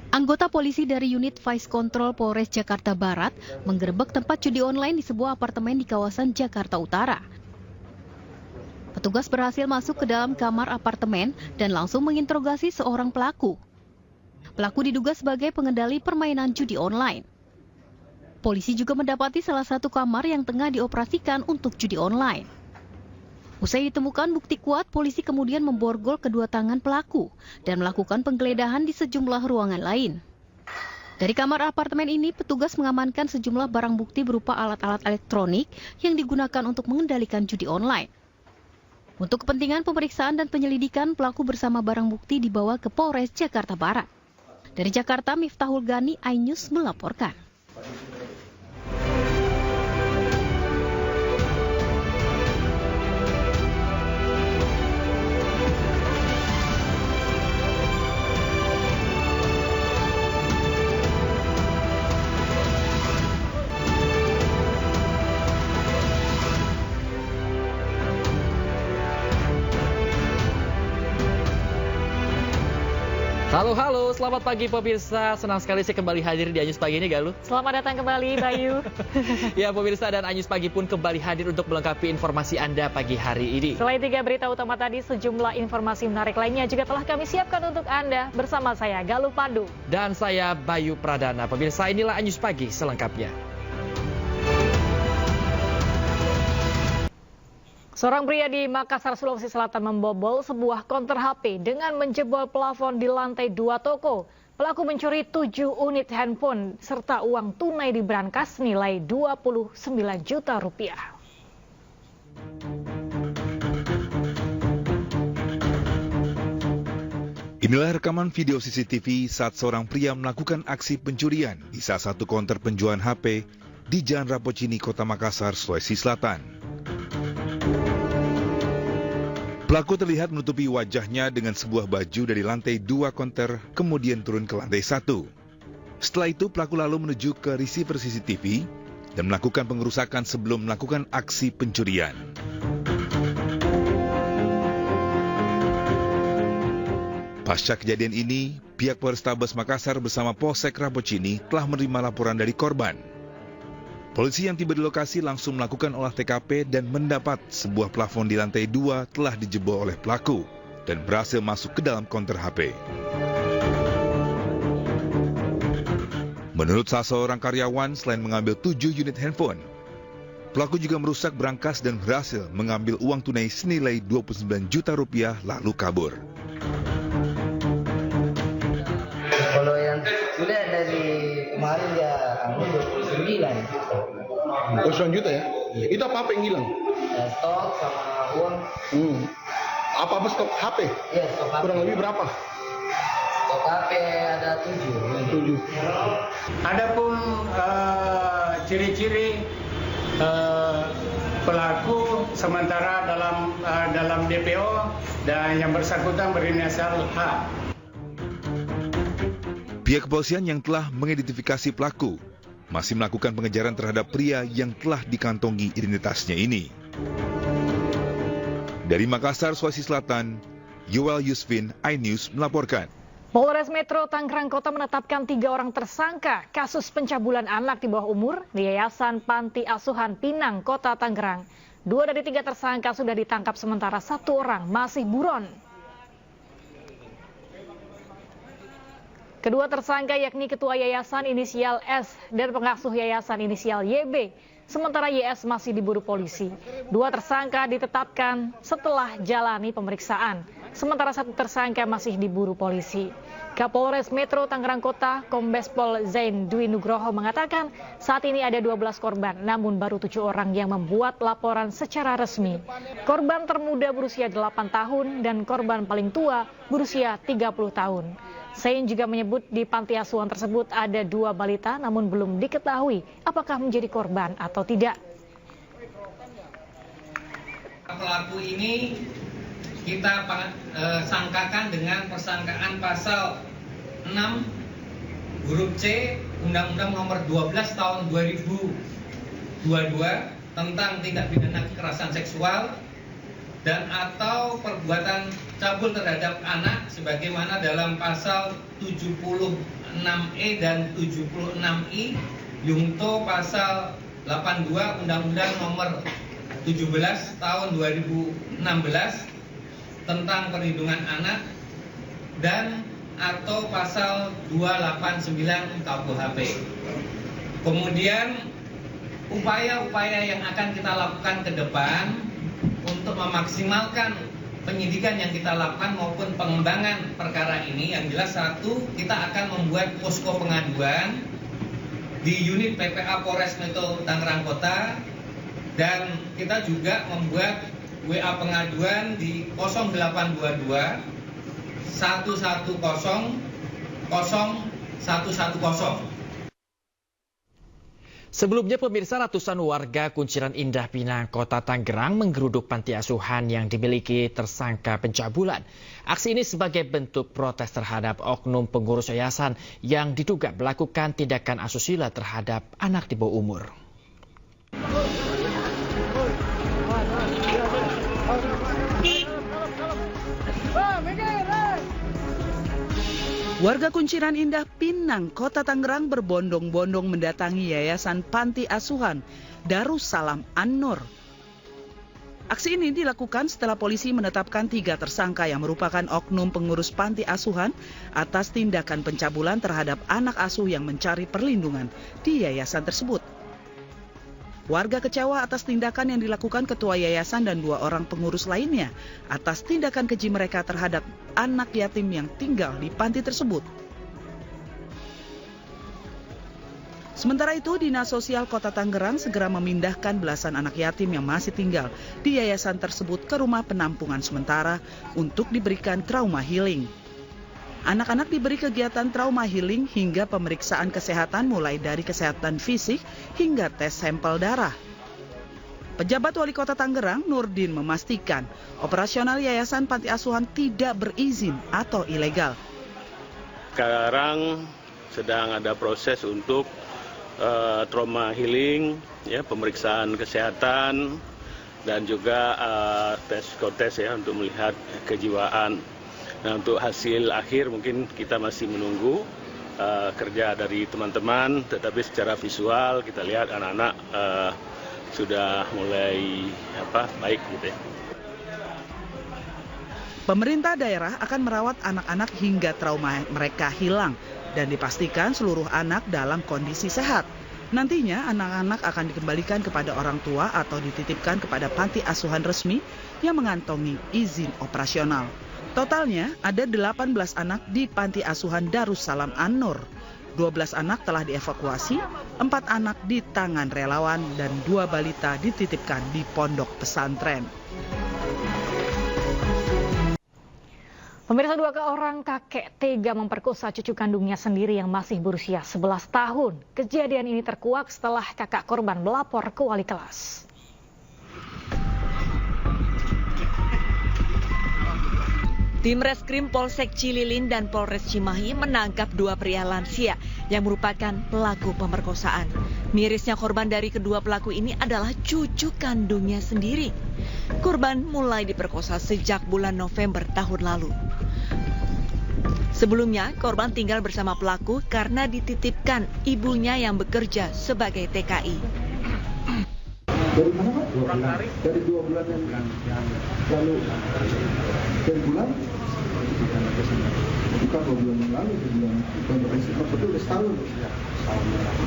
Anggota polisi dari unit Vice Control Polres Jakarta Barat menggerebek tempat judi online di sebuah apartemen di kawasan Jakarta Utara. Petugas berhasil masuk ke dalam kamar apartemen dan langsung menginterogasi seorang pelaku. Pelaku diduga sebagai pengendali permainan judi online. Polisi juga mendapati salah satu kamar yang tengah dioperasikan untuk judi online. Usai ditemukan bukti kuat, polisi kemudian memborgol kedua tangan pelaku dan melakukan penggeledahan di sejumlah ruangan lain. Dari kamar apartemen ini, petugas mengamankan sejumlah barang bukti berupa alat-alat elektronik yang digunakan untuk mengendalikan judi online. Untuk kepentingan pemeriksaan dan penyelidikan, pelaku bersama barang bukti dibawa ke Polres Jakarta Barat. Dari Jakarta, Miftahul Gani, iNews melaporkan. Halo, selamat pagi pemirsa. Senang sekali saya kembali hadir di iNews Pagi ini, Galuh. Selamat datang kembali, Bayu. Ya, pemirsa, dan iNews Pagi pun kembali hadir untuk melengkapi informasi Anda pagi hari ini. Selain 3 berita utama tadi, sejumlah informasi menarik lainnya juga telah kami siapkan untuk Anda. Bersama saya, Galuh Pandu. Dan saya, Bayu Pradana. Pemirsa, inilah iNews Pagi selengkapnya. Seorang pria di Makassar, Sulawesi Selatan membobol sebuah konter HP dengan menjebol plafon di lantai 2 toko. Pelaku mencuri 7 unit handphone serta uang tunai di brankas nilai 29 juta rupiah. Inilah rekaman video CCTV saat seorang pria melakukan aksi pencurian di salah satu konter penjualan HP di Jalan Rapocini, Kota Makassar, Sulawesi Selatan. Pelaku terlihat menutupi wajahnya dengan sebuah baju dari lantai 2 konter, kemudian turun ke lantai 1. Setelah itu, pelaku lalu menuju ke receiver CCTV dan melakukan pengerusakan sebelum melakukan aksi pencurian. Pasca kejadian ini, pihak Polrestabes Makassar bersama Polsek Rapocini telah menerima laporan dari korban. Polisi yang tiba di lokasi langsung melakukan olah TKP dan mendapat sebuah plafon di lantai 2 telah dijebol oleh pelaku dan berhasil masuk ke dalam konter HP. Menurut salah seorang karyawan, selain mengambil 7 unit handphone, pelaku juga merusak brankas dan berhasil mengambil uang tunai senilai 29 juta rupiah lalu kabur. Kalau yang sudah dari kemarin dia ambil 29 juta ya? Itu apa yang hilang? Stok sama uang. Apa stok HP? Iya, stok HP. Kurang lebih berapa? Stok HP ada 7. Adapun ciri-ciri pelaku sementara dalam DPO dan yang bersangkutan berinisial H. Pihak kepolisian yang telah mengidentifikasi pelaku masih melakukan pengejaran terhadap pria yang telah dikantongi identitasnya ini. Dari Makassar, Sulawesi Selatan, Yoel Yusfin, iNews melaporkan. Polres Metro Tangerang Kota menetapkan 3 orang tersangka kasus pencabulan anak di bawah umur di Yayasan Panti Asuhan Pinang, Kota Tangerang. 2 dari 3 tersangka sudah ditangkap, sementara 1 orang masih buron. Kedua tersangka yakni ketua yayasan inisial S dan pengasuh yayasan inisial YB, sementara YS masih diburu polisi. 2 tersangka ditetapkan setelah jalani pemeriksaan, sementara 1 tersangka masih diburu polisi. Kapolres Metro Tangerang Kota, Kombes Pol Zain Dwi Nugroho mengatakan saat ini ada 12 korban, namun baru 7 orang yang membuat laporan secara resmi. Korban termuda berusia 8 tahun dan korban paling tua berusia 30 tahun. Zain juga menyebut di panti asuhan tersebut ada 2 balita, namun belum diketahui apakah menjadi korban atau tidak. Pelaku ini kita sangkakan dengan persangkaan pasal 6 huruf C Undang-Undang Nomor 12 Tahun 2022 tentang tindak pidana kekerasan seksual dan atau perbuatan cabul terhadap anak sebagaimana dalam pasal 76E dan 76I Yungto pasal 82 Undang-Undang Nomor 17 Tahun 2016 tentang perlindungan anak dan atau pasal 289 KUHP. Kemudian upaya-upaya yang akan kita lakukan ke depan untuk memaksimalkan penyidikan yang kita lakukan maupun pengembangan perkara ini, yang jelas satu, kita akan membuat posko pengaduan di unit PPA Polres Metro Tangerang Kota, dan kita juga membuat WA pengaduan di 0822 110 0110. Sebelumnya pemirsa, ratusan warga Kunciran Indah Pinang, Kota Tangerang menggeruduk panti asuhan yang dimiliki tersangka pencabulan. Aksi ini sebagai bentuk protes terhadap oknum pengurus yayasan yang diduga melakukan tindakan asusila terhadap anak di bawah umur. Warga Kunciran Indah Pinang, Kota Tangerang berbondong-bondong mendatangi Yayasan Panti Asuhan Darussalam An-Nur. Aksi ini dilakukan setelah polisi menetapkan 3 tersangka yang merupakan oknum pengurus panti asuhan atas tindakan pencabulan terhadap anak asuh yang mencari perlindungan di yayasan tersebut. Warga kecewa atas tindakan yang dilakukan ketua yayasan dan 2 orang pengurus lainnya atas tindakan keji mereka terhadap anak yatim yang tinggal di panti tersebut. Sementara itu, Dinas Sosial Kota Tangerang segera memindahkan belasan anak yatim yang masih tinggal di yayasan tersebut ke rumah penampungan sementara untuk diberikan trauma healing. Anak-anak diberi kegiatan trauma healing hingga pemeriksaan kesehatan mulai dari kesehatan fisik hingga tes sampel darah. Pejabat Wali Kota Tangerang, Nurdin, memastikan operasional Yayasan Panti Asuhan tidak berizin atau ilegal. Sekarang sedang ada proses untuk trauma healing, ya, pemeriksaan kesehatan dan juga tes psikotes ya untuk melihat kejiwaan. Nah, untuk hasil akhir mungkin kita masih menunggu kerja dari teman-teman, tetapi secara visual kita lihat anak-anak sudah mulai baik gitu ya. Pemerintah daerah akan merawat anak-anak hingga trauma mereka hilang dan dipastikan seluruh anak dalam kondisi sehat. Nantinya anak-anak akan dikembalikan kepada orang tua atau dititipkan kepada panti asuhan resmi yang mengantongi izin operasional. Totalnya ada 18 anak di Panti Asuhan Darussalam An-Nur. 12 anak telah dievakuasi, 4 anak di tangan relawan, dan 2 balita dititipkan di pondok pesantren. Pemirsa, 2 orang kakek tega memperkosa cucu kandungnya sendiri yang masih berusia 11 tahun. Kejadian ini terkuak setelah kakak korban melapor ke wali kelas. Tim Reskrim Polsek Cililin dan Polres Cimahi menangkap 2 pria lansia yang merupakan pelaku pemerkosaan. Mirisnya korban dari kedua pelaku ini adalah cucu kandungnya sendiri. Korban mulai diperkosa sejak bulan November tahun lalu. Sebelumnya, korban tinggal bersama pelaku karena dititipkan ibunya yang bekerja sebagai TKI. Dari mana Pak? 2 bulan. Dari 2 bulan yang lalu. Dari bulan? Bukan 2 bulan yang lalu, betul udah setahun.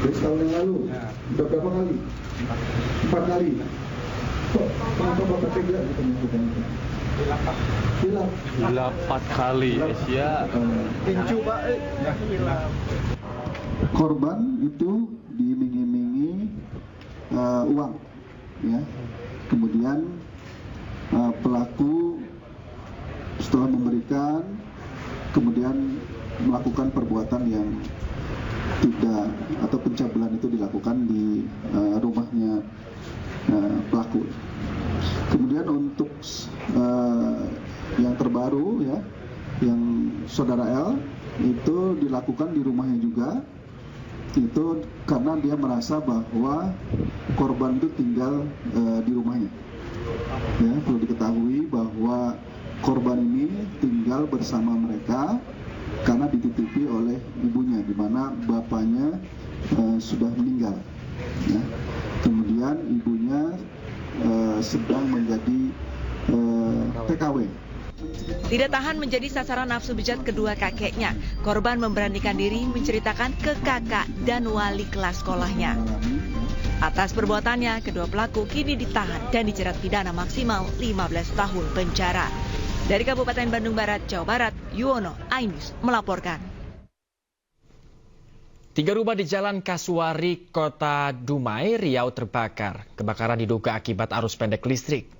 Dari setahun yang lalu. Udah berapa kali? 4 kali. Kok kenapa Bapak tega gitu melakukan itu? Hilap 4 kali, ya. Tinju Pak. Korban itu diiming-imingi uang. Ya, kemudian pelaku setelah memberikan, kemudian melakukan perbuatan yang tidak atau pencabulan itu dilakukan di rumahnya pelaku. Kemudian untuk yang terbaru ya, yang saudara L itu dilakukan di rumahnya juga. Itu karena dia merasa bahwa korban itu tinggal di rumahnya. Ya, perlu diketahui bahwa korban ini tinggal bersama mereka karena dititipi oleh ibunya, di mana bapaknya sudah meninggal. Ya. Kemudian ibunya sedang menjadi TKW. Tidak tahan menjadi sasaran nafsu bejat kedua kakeknya, korban memberanikan diri menceritakan ke kakak dan wali kelas sekolahnya. Atas perbuatannya, kedua pelaku kini ditahan dan dijerat pidana maksimal 15 tahun penjara. Dari Kabupaten Bandung Barat, Jawa Barat, Yuwono, iNews melaporkan. 3 rumah di Jalan Kasuari, Kota Dumai, Riau terbakar. Kebakaran diduga akibat arus pendek listrik.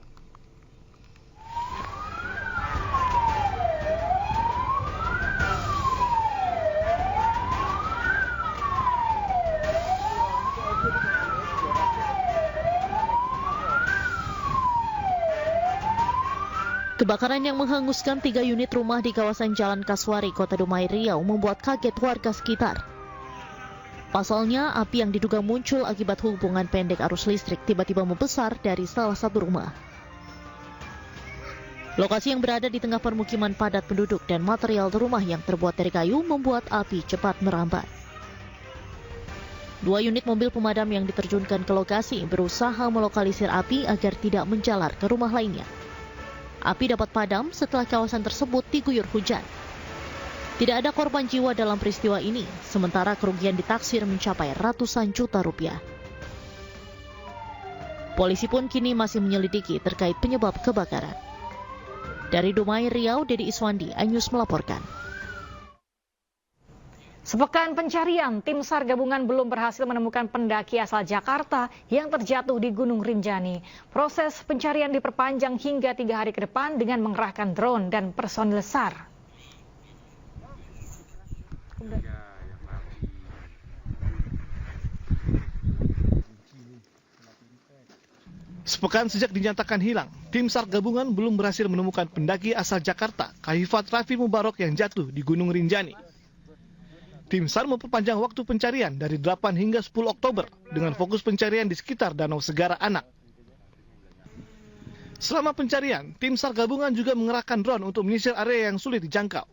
Kebakaran yang menghanguskan 3 unit rumah di kawasan Jalan Kasuari, Kota Dumai, Riau membuat kaget warga sekitar. Pasalnya, api yang diduga muncul akibat hubungan pendek arus listrik tiba-tiba membesar dari salah satu rumah. Lokasi yang berada di tengah permukiman padat penduduk dan material rumah yang terbuat dari kayu membuat api cepat merambat. 2 unit mobil pemadam yang diterjunkan ke lokasi berusaha melokalisir api agar tidak menjalar ke rumah lainnya. Api dapat padam setelah kawasan tersebut diguyur hujan. Tidak ada korban jiwa dalam peristiwa ini, sementara kerugian ditaksir mencapai ratusan juta rupiah. Polisi pun kini masih menyelidiki terkait penyebab kebakaran. Dari Dumai, Riau, Dedi Iswandi, iNews melaporkan. Sepekan pencarian, tim SAR gabungan belum berhasil menemukan pendaki asal Jakarta yang terjatuh di Gunung Rinjani. Proses pencarian diperpanjang hingga 3 hari ke depan dengan mengerahkan drone dan personil SAR. Sepekan sejak dinyatakan hilang, tim SAR gabungan belum berhasil menemukan pendaki asal Jakarta, Kahifat Raffi Mubarok yang jatuh di Gunung Rinjani. Tim SAR memperpanjang waktu pencarian dari 8 hingga 10 Oktober dengan fokus pencarian di sekitar Danau Segara Anak. Selama pencarian, tim SAR gabungan juga mengerahkan drone untuk menyisir area yang sulit dijangkau.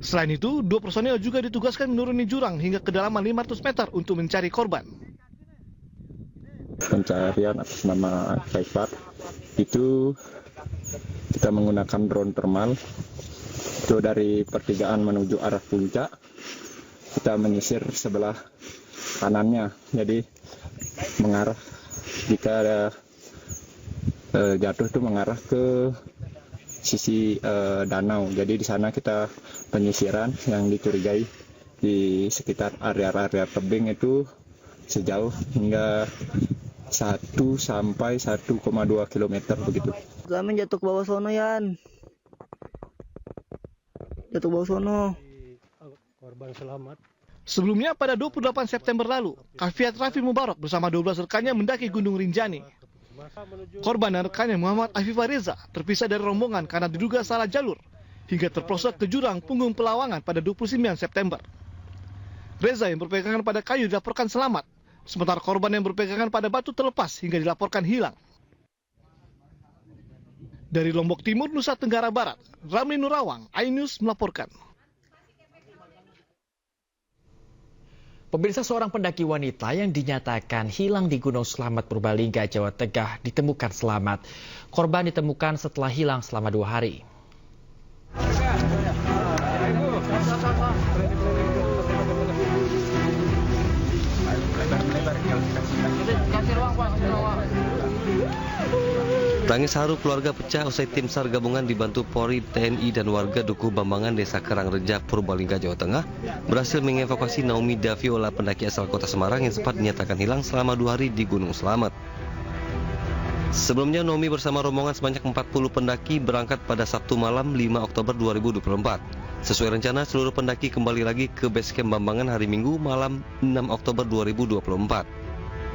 Selain itu, 2 personel juga ditugaskan menuruni jurang hingga kedalaman 500 meter untuk mencari korban. Pencarian atas nama Kahifat itu kita menggunakan drone thermal. Itu dari pertigaan menuju arah puncak. Kita menyisir sebelah kanannya, jadi mengarah jika ada jatuh itu mengarah ke sisi danau. Jadi di sana kita penyisiran yang dicurigai di sekitar area-area tebing itu sejauh hingga 1 sampai 1,2 km begitu. Kami jatuh ke bawah sono, Yan. Jatuh ke bawah sono. Korban selamat. Sebelumnya pada 28 September lalu, Kahifat Raffi Mubarok bersama 12 rekannya mendaki Gunung Rinjani. Korban dan rekannya Muhammad Afifah Reza terpisah dari rombongan karena diduga salah jalur hingga terprosok ke jurang Punggung Pelawangan pada 29 September. Reza yang berpegangan pada kayu dilaporkan selamat, sementara korban yang berpegangan pada batu terlepas hingga dilaporkan hilang. Dari Lombok Timur, Nusa Tenggara Barat, Ramli Nurawang, iNews melaporkan. Pemirsa, seorang pendaki wanita yang dinyatakan hilang di Gunung Slamet Purbalingga, Jawa Tengah ditemukan selamat. Korban ditemukan setelah hilang selama 2 hari. Tangis haru keluarga pecah usai tim SAR gabungan dibantu Polri, TNI, dan warga Dukuh Bambangan, Desa Karangreja, Purbalingga, Jawa Tengah berhasil mengevakuasi Naomi Daviola, pendaki asal kota Semarang yang sempat dinyatakan hilang selama 2 hari di Gunung Slamet. Sebelumnya Naomi bersama rombongan sebanyak 40 pendaki berangkat pada Sabtu malam 5 Oktober 2024. Sesuai rencana, seluruh pendaki kembali lagi ke base camp Bambangan hari Minggu malam 6 Oktober 2024.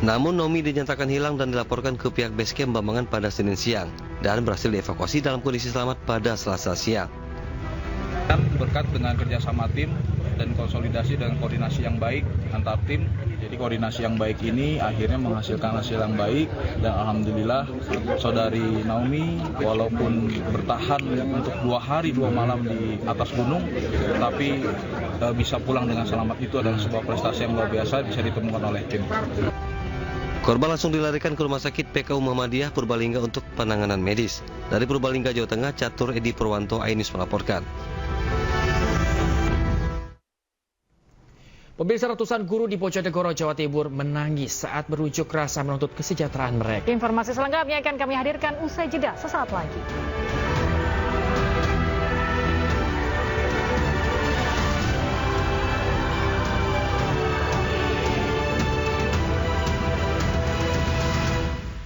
Namun Naomi dinyatakan hilang dan dilaporkan ke pihak base camp Bambangan pada Senin siang dan berhasil dievakuasi dalam kondisi selamat pada Selasa siang. Berkat dengan kerjasama tim dan konsolidasi dan koordinasi yang baik antar tim. Jadi koordinasi yang baik ini akhirnya menghasilkan hasil yang baik, dan alhamdulillah saudari Naomi walaupun bertahan untuk 2 hari 2 malam di atas gunung, tapi bisa pulang dengan selamat. Itu adalah sebuah prestasi yang luar biasa, bisa ditemukan oleh tim. Korban langsung dilarikan ke Rumah Sakit PKU Muhammadiyah Purbalingga untuk penanganan medis. Dari Purbalingga, Jawa Tengah, Catur Edi Purwanto, Ainus melaporkan. Pemirsa, ratusan guru di Bojonegoro, Jawa Timur menangis saat berunjuk rasa menuntut kesejahteraan mereka. Informasi selengkapnya akan kami hadirkan usai jeda sesaat lagi.